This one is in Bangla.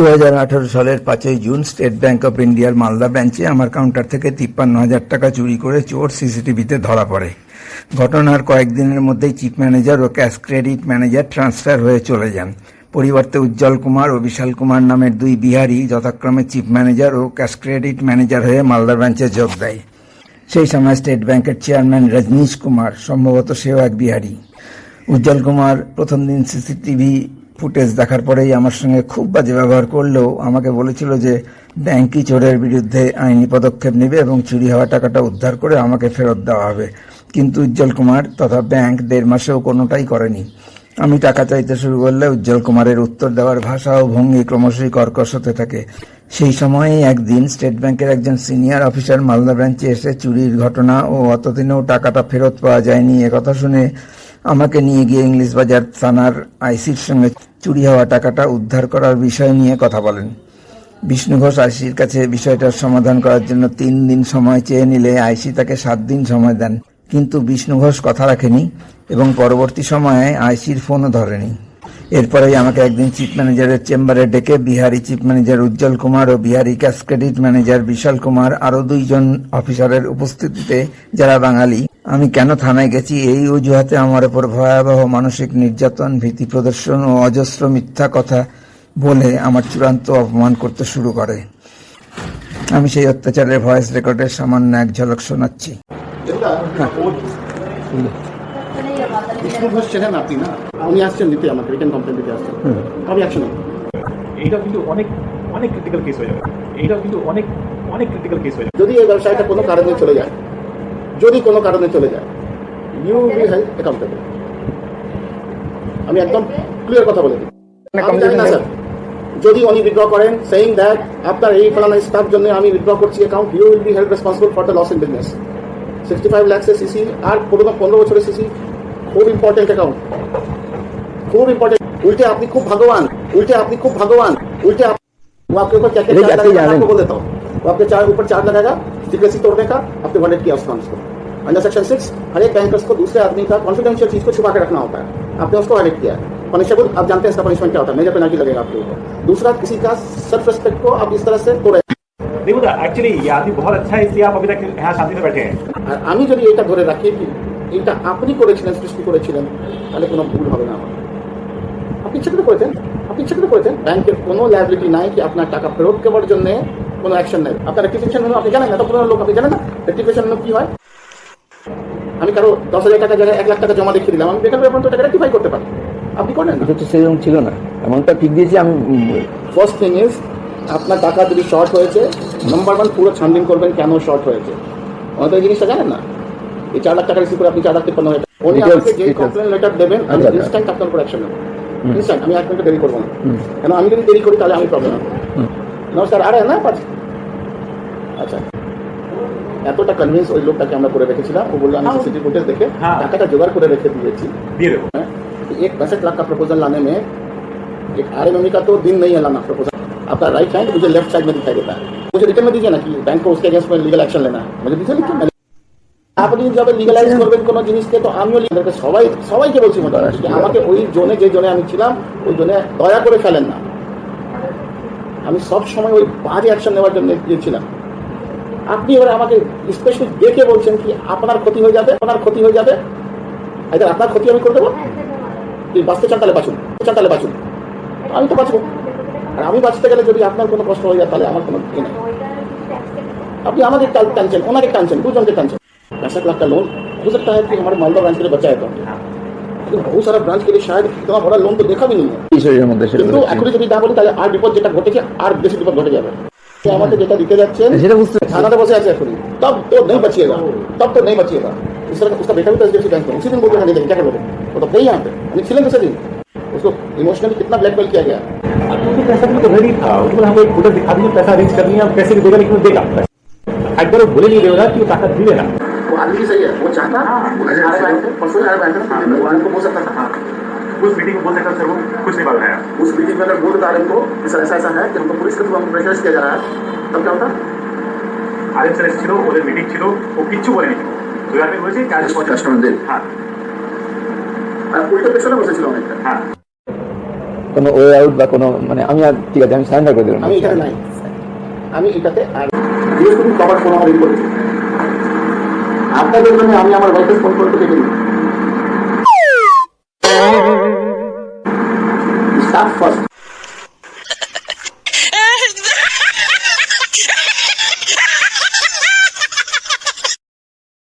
সালের 5ই জুন স্টেট ব্যাংক অফ ইন্ডিয়ার মালদা ব্রাঞ্চে আমার কাউন্টার থেকে 53,000 টাকা চুরি করে চোর সিসিটিভিতে ধরা পড়ে। ঘটনার কয়েকদিনের মধ্যেই চিফ ম্যানেজার ও ক্যাশ ক্রেডিট ম্যানেজার ট্রান্সফার হয়ে চলে যান। পরিবর্তে উজ্জ্বল কুমার ও বিশাল কুমার নামের দুই বিহারি যথাক্রমে চিফ ম্যানেজার ও ক্যাশ ক্রেডিট ম্যানেজার হয়ে মালদা ব্রাঞ্চে যোগ দেয়। সেই সময় স্টেট ব্যাংকের চেয়ারম্যান রজনীশ কুমার, সম্ভবত সেও এক বিহারি। উজ্জ্বল কুমার প্রথম দিন সিসিটিভি ফুটেজ দেখার পরেই আমার সঙ্গে খুব বাজে ব্যবহার করলেও আমাকে বলেছিল যে ব্যাংকই চোরের বিরুদ্ধে আইনি পদক্ষেপ নেবে এবং চুরি হওয়া টাকাটা উদ্ধার করে আমাকে ফেরত দেওয়া হবে। কিন্তু উজ্জ্বল কুমার তথা ব্যাংক 1.5 মাসেও কোনোটাই করেনি। আমি টাকা চাইতে শুরু করলে উজ্জ্বল কুমারের উত্তর দেওয়ার ভাষা ও ভঙ্গি ক্রমশই কর্কশ হতে থাকে। সেই সময়েই একদিন স্টেট ব্যাংকের একজন সিনিয়র অফিসার মালদা ব্রাঞ্চে এসে চুরির ঘটনা ও অতদিনেও টাকাটা ফেরত পাওয়া যায়নি একথা শুনে আমাকে নিয়ে গিয়ে ইংলিশ বাজার থানার আইসির সঙ্গে চুরি হওয়া টাকাটা উদ্ধার করার বিষয় নিয়ে কথা বলেন। বিষ্ণু ঘোষ আইসির কাছে বিষয়টার সমাধান করার জন্য 3 দিন সময় চেয়ে নিলে আইসি তাকে 7 দিন সময় দেন, কিন্তু বিষ্ণু ঘোষ কথা রাখেনি এবং পরবর্তী সময়ে আইসির ফোনও ধরেনি। এরপরেই আমাকে একদিন চিফ ম্যানেজারের চেম্বারে ডেকে বিহারি চিফ ম্যানেজার উজ্জ্বল কুমার ও বিহারি ক্যাশ ক্রেডিট ম্যানেজার বিশাল কুমার আরও 2 জন অফিসারের উপস্থিতিতে, যারা বাঙালি, আমি কেন থানায় গেছি এই অজুহাতে আমার উপর ভয়াবহ মানসিক নির্যাতন, ভীতি প্রদর্শন ও অজস্র মিথ্যা কথা বলে আমার চূড়ান্ত অপমান করতে শুরু করে। আমি সেই অত্যাচারের ভয়েস রেকর্ডের সামান্য এক ঝলক শোনাচ্ছি। বিষ্ণু ঘোষ চেনেন আপনি না? উনি আসছেন দিতে, আমাকে রিটার্ন কমপ্লেন দিতে আসছেন। আমি অ্যাকশন নেব। এইটা কিন্তু অনেক অনেক ক্রিটিক্যাল কেস হয়ে যাবে। এইটা কিন্তু অনেক অনেক ক্রিটিক্যাল কেস হয়ে যাবে। যদি এই ব্যবসায়টা কোনো কারণে চলে যায়, যদি কোনো কারণে চলে যায়, ইউ উইল হেল্প অ্যাকাউন্টেবল। আমি একদম ক্লিয়ার কথা বলে দিই। আমি জানি না স্যার, যদি উনি উইথড্র করেন সেইং দ্যাট আপনার এই ফলানা স্টাফ জন্য আমি উইথড্র করছি account, you will be held responsible for the loss in business. 65 lakhs CC আর পুরো 15 বছরের সিসি, খুব ইম্পর্টেন্ট অ্যাকাউন্ট, খুব ইম্পর্টেন্ट। उल्टे आपने खूब भगवान, उल्टे आपने खूब भगवान, उल्टे वो आपके ऊपर क्या क्या चार्ज लगाएगा आपको बोल देता हूँ। वो आपके ऊपर चार्ज लगाएगा सीक्रेसी तोड़ने का, आपने वांटेड किया उसको। अंडर सेक्शन 6 हर एक बैंकर्स को दूसरे आदमी का कॉन्फिडेंशियल चीज को छुपा के रखना होता है। आपने उसको वांटेड किया है, पनिशेबल। आप जानते हैं इसका पनिशमेंट क्या होता है, मेजर पेनल्टी लगेगा आपके ऊपर। दूसरा, किसी का सेल्फ रेस्पेक्ट को आप इस तरह से तोड़े। देखो एक्चुअली ये आदमी बहुत अच्छा है, इसलिए आप अभी तक यहाँ शांति से बैठे हैं। আর আমি যদি এটা ধরে রাখি কি এটা আপনি করেছিলেন, সৃষ্টি করেছিলেন, তাহলে কোনো ভুল হবে না। আপনি ইচ্ছা করে করেছেন, আপনি ইচ্ছা করে করেছেন। ব্যাংকের কোনো লায়াবিলিটি নাই কি আপনার টাকা ফেরত দেওয়ার জন্য কোনো অ্যাকশন নেই। আপনার রেক্টিফিকেশন আপনি জানেন না, তো পুরো লোক আপনি জানেন না রেক্টিফিকেশন কি হয়। আমি কারো 10,000 টাকা জায়গায় 1 লাখ টাকা জমা দেখিয়ে দিলাম, আমি বেকার ব্যাপার তো টাকা রেক্টিফাই করতে পারি। আপনি করেন না, তো সেরকম ছিল না, এমনটা ঠিক দিয়েছি আমি। ফার্স্ট থিং ইজ আপনার টাকা যদি শর্ট হয়েছে, নাম্বার 1 পুরো ছানবিন করবেন কেন শর্ট হয়েছে। আমাদের এই জিনিসটা জানেন না। এই 4 লাখ টাকা রিসিভ করে আপনি 4,53,000 উনি আপনাকে যে কমপ্লেন লেটার দেবেন, আমি ইনস্ট্যান্ট আপনার উপর অ্যাকশন নেব। ইনস্ট্যান্ট, আমি 1 মিনিট দেরি করবো না। কেন আমি যদি দেরি করি তাহলে আমি প্রবলেম হবে। নমস্কার, আরে না পাচ্ছি। আচ্ছা, এতটা কনভিন্স ওই লোকটাকে আমরা করে রেখেছিলাম। ও বললো আমি সিসিটিভি ফুটেজ দেখে টাকাটা জোগাড় করে রেখে দিয়েছি। एक 65 लाख का प्रपोजल लाने में एक RMME का तो दिन नहीं है लाना प्रपोजल। आपका राइट हैंड मुझे लेफ्ट साइड में दिखाई देता है। मुझे रिटर्न में दीजिए ना कि बैंक को उसके अगेंस्ट में लीगल एक्शन लेना है, मुझे दीजिए लिख के। আপনি যবে লিগ্যালাইজ করবেন কোনো জিনিসকে, তো আমিও সবাইকে বলছি মোটামুটি আমাকে ওই জোনে, যে জোনে আমি ছিলাম ওই জোনে দয়া করে ফেলেন না। আমি সব সময় ওই বাজে অ্যাকশন নেওয়ার জন্য গিয়েছিলাম। আপনি এবারে আমাকে স্পেশালি দেখে বলছেন কি আপনার ক্ষতি হয়ে যাবে, আপনার ক্ষতি হয়ে যাবে, আইদার আপনার ক্ষতি আমি করে দেবো, তুই বাঁচতে চান তাহলে বাঁচুন, তাহলে বাঁচুন, আমি তো বাঁচবো। আর আমি বাঁচতে গেলে যদি আপনার কোনো কষ্ট হয়ে যায় তাহলে আমার কোনো ই নেই। আপনি আমাদের টানছেন, ওনাকে টানছেন, 2 জনকে टांचन। 65 लाख का लोन हो सकता है कि हमारे मालदा ब्रांच के लिए बचा है, तो लेकिन बहुत सारा ब्रांच के लिए शायद इतना बड़ा लोन तो देखा भी नहीं है। কিন্তু এখন যদি না বলি তাহলে আর বিপদ যেটা ঘটেছে আর বেশি বিপদ ঘটে যাবে। আমাকে যেটা দিতে যাচ্ছেন থানাতে বসে আছে এখন, तब तो नहीं बचिएगा, तब तो नहीं बचिएगा। इस तरह उसका बेटा भी तो एचडीएफसी बैंक में उसी दिन बोल रहा है, क्या करोगे, वो तो नहीं यहाँ पे हम छिलेंगे दूसरे दिन। उसको इमोशनली कितना ब्लैकमेल किया गया। तो पैसा भी तो रेडी था, उसमें हमको एक फुटेज दिखा दीजिए, पैसा अरेंज कर लिया, पैसे भी देगा, लेकिन वो देगा एक बार बोले नहीं देगा कि वो टाका दिए ना। वो आदमी भी सही है, वो चाहता परसों को बोल सकता था। उस मीटिंग में बोल सकता सर, वो कुछ नहीं बोल रहा है। उस मीटिंग में अगर बोल देता हमको ऐसा ऐसा है कि हमको पुलिस के थ्रू हमको प्रेशराइज किया जा रहा है, तब क्या होता। आरएम सर ছিল, ওদের মিটিং ছিল, ও কিছু বলেনি। 2000 में বলেছে কাজ কাস্টমারদের। হ্যাঁ, আর উল্টো পেছনে বসেছিল অনেকটা। হ্যাঁ, কোনো ওয়ে আউট বা কোনো মানে আমি আর ঠিক আছে আমি সারেন্ডার করে দিলাম আমি এখানে নাই, আমি এটাতে আর বৃহস্পতি কভার ফোন আমার করেছি আপনাদের জন্য। আমি আমার ওয়াইফের ফোন করতে দেখে নিই স্টাফ ফার্স্ট